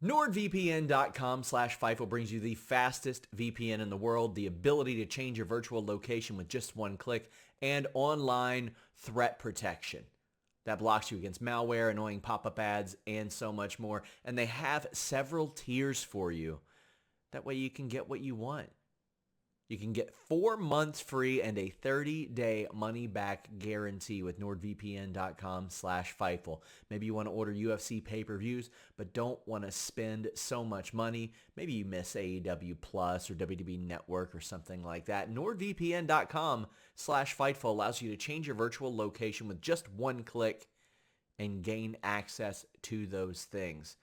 NordVPN.com/Fightful brings you the fastest VPN in the world, the ability to change your virtual location with just one click, and online threat protection that blocks you against malware, annoying pop-up ads, and so much more. And they have several tiers for you. That way you can get what you want. You can get 4 months free and a 30-day money-back guarantee with NordVPN.com/Fightful. Maybe you want to order UFC pay-per-views, but don't want to spend so much money. Maybe you miss AEW Plus or WWE Network or something like that. NordVPN.com/Fightful allows you to change your virtual location with just one click and gain access to those things.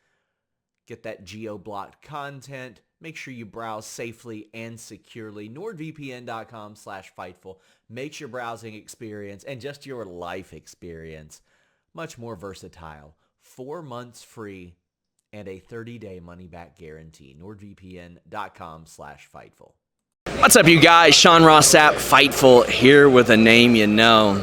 Get that geo-blocked content. Make sure you browse safely and securely. NordVPN.com/Fightful makes your browsing experience and just your life experience much more versatile. 4 months free and a 30-day money-back guarantee. NordVPN.com/Fightful. What's up, you guys? Sean Ross Sapp, Fightful, here with a name you know.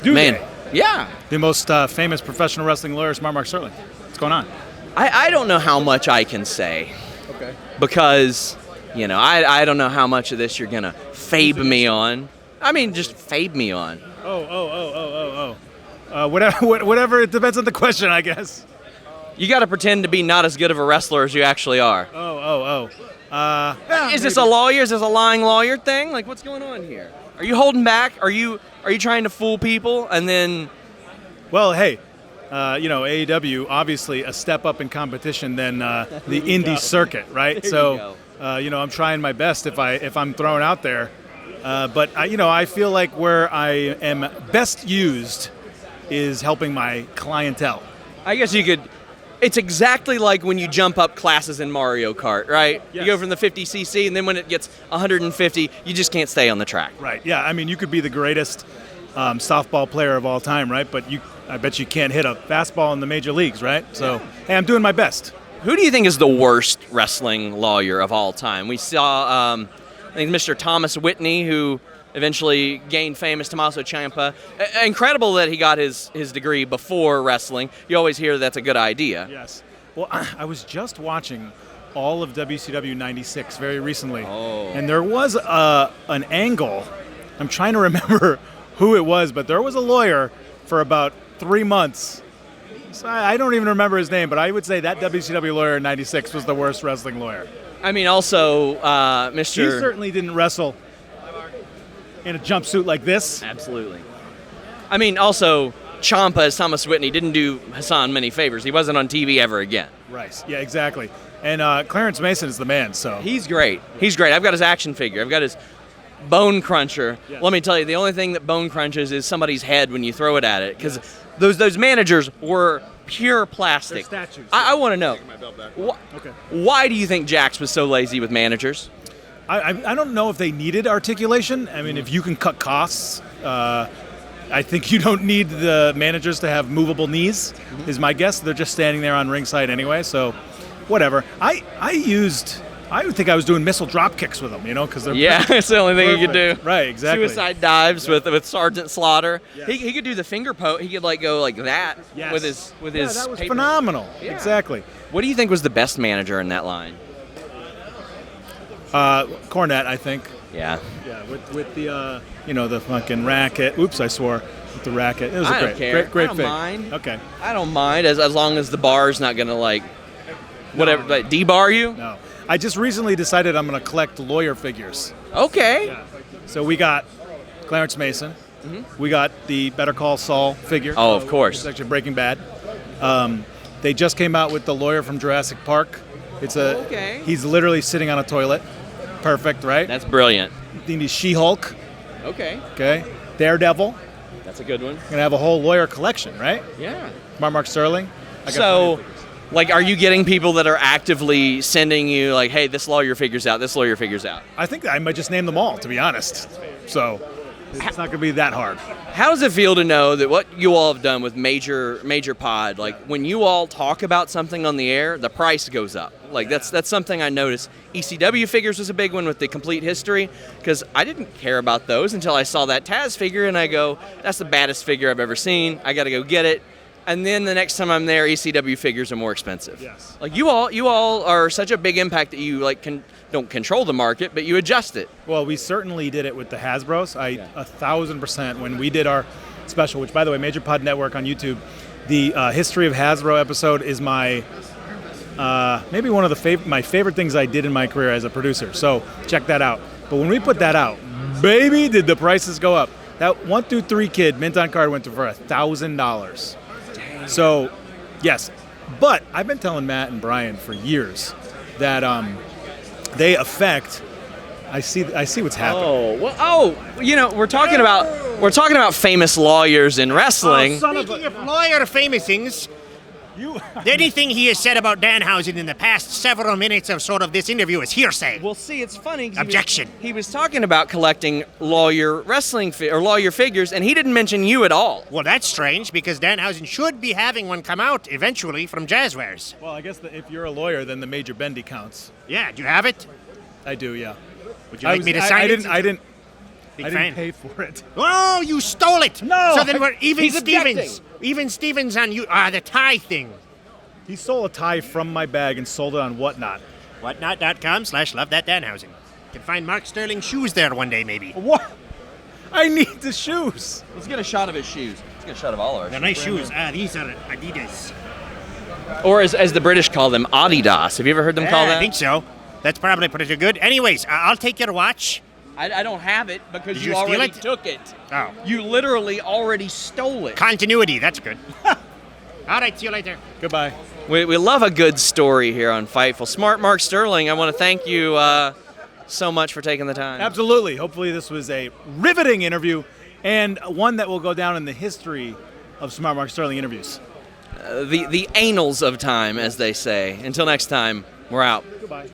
Man, yeah. The most famous professional wrestling lawyer, Mark Sterling. What's going on? I don't know how much I can say. Okay. Because, you know, I don't know how much of this you're going to fabe me on. I mean, just fabe me on. Whatever, it depends on the question, I guess. You got to pretend to be not as good of a wrestler as you actually are. Is this a lawyer? Is this a lying lawyer thing? Like, what's going on here? Are you holding back? Are you trying to fool people and then... Well, hey, AEW, obviously a step up in competition than the indie circuit, right? So, I'm trying my best if I'm thrown out there. But I feel like where I am best used is helping my clientele. I guess you could. It's exactly like when you jump up classes in Mario Kart, right? Yes. You go from the 50cc, and then when it gets 150, you just can't stay on the track. Right. Yeah. I mean, you could be the greatest softball player of all time, right? But I bet you can't hit a fastball in the major leagues, right? So, hey, I'm doing my best. Who do you think is the worst wrestling lawyer of all time? We saw, I think, Mr. Thomas Whitney, who eventually gained fame as Tommaso Ciampa. Incredible that he got his degree before wrestling. You always hear that's a good idea. Yes. Well, I was just watching all of WCW 96 very recently, and there was an angle. I'm trying to remember who it was, but there was a lawyer for about 3 months. So I don't even remember his name, but I would say that WCW lawyer in 96 was the worst wrestling lawyer. I mean, also, Mr. He certainly didn't wrestle in a jumpsuit like this. Absolutely. I mean, also, Ciampa as Thomas Whitney didn't do Hassan many favors. He wasn't on TV ever again. Right. Yeah, exactly. And Clarence Mason is the man, so. He's great. He's great. I've got his action figure. I've got his bone cruncher. Yes. Let me tell you, the only thing that bone crunches is somebody's head when you throw it at it, because those managers were pure plastic. They're statues. I want to know, Okay. why do you think Jax was so lazy with managers? I don't know if they needed articulation. I mean, if you can cut costs, I think you don't need the managers to have movable knees, is my guess. They're just standing there on ringside anyway, so whatever. I would think I was doing missile drop kicks with them, because they're it's the only thing he could do. Right, exactly. Suicide dives with Sergeant Slaughter. Yes. He could do the finger poke. He could go like that with his that was paper. phenomenal. Yeah. Exactly. What do you think was the best manager in that line? Cornette, I think. Yeah. Yeah, with the the fucking racket. Oops, I swore. With the racket. It was I a don't care. great I don't fig. mind. Okay. I don't mind as long as the bar's not gonna debar you. No. I just recently decided I'm going to collect lawyer figures. Okay. Yeah. So we got Clarence Mason. Mm-hmm. We got the Better Call Saul figure. Oh, of course. It's actually Breaking Bad. They just came out with the lawyer from Jurassic Park. He's literally sitting on a toilet. Perfect, right? That's brilliant. Then he's She-Hulk. Okay. Daredevil. That's a good one. Going to have a whole lawyer collection, right? Yeah. Mark Sterling. Are you getting people that are actively sending you hey, this lawyer figures out, this lawyer figures out? I think I might just name them all, to be honest. So it's not going to be that hard. How does it feel to know that what you all have done with Major Pod, when you all talk about something on the air, the price goes up? That's something I noticed. ECW figures was a big one with the complete history, because I didn't care about those until I saw that Taz figure, and I go, that's the baddest figure I've ever seen. I got to go get it. And then the next time I'm there, ECW figures are more expensive. Yes. Like you all are such a big impact that you like don't control the market, but you adjust it. Well, we certainly did it with the Hasbros. 1,000% when we did our special, which by the way, Major Pod Network on YouTube. The history of Hasbro episode is my maybe one of my favorite things I did in my career as a producer. So check that out. But when we put that out, baby, did the prices go up. That 1 through 3 kid mint on card went for $1,000. So, yes. But I've been telling Matt and Brian for years that they affect. I see what's happening. We're talking about famous lawyers in wrestling. Speaking of lawyer famous things, anything he has said about Danhausen in the past several minutes of sort of this interview is hearsay. Well, see, it's funny. Objection. He was talking about collecting lawyer wrestling or lawyer figures, and he didn't mention you at all. Well, that's strange because Danhausen should be having one come out eventually from Jazzwares. Well, I guess if you're a lawyer, then the Major Bendy counts. Yeah, do you have it? I do, yeah. Would you like me to sign it? I didn't fan. pay for it. Oh, you stole it! No! So then we're even He's Stevens. objecting. Even Stevens on you. The tie thing. He stole a tie from my bag and sold it on Whatnot. Whatnot.com/LoveThatDanhausen. You can find Mark Sterling shoes there one day, maybe. What? I need the shoes. Let's get a shot of his shoes. Let's get a shot of all our They're shoes. nice shoes. These are Adidas. Or as the British call them, Adidas. Have you ever heard them call that? I think so. That's probably pretty good. Anyways, I'll take your watch. I don't have it because Did you you steal already it? took it. Oh. You literally already stole it. Continuity, that's good. All right, see you later. Goodbye. We love a good story here on Fightful. Smart Mark Sterling, I want to thank you so much for taking the time. Absolutely. Hopefully this was a riveting interview and one that will go down in the history of Smart Mark Sterling interviews. The annals of time, as they say. Until next time, we're out. Goodbye.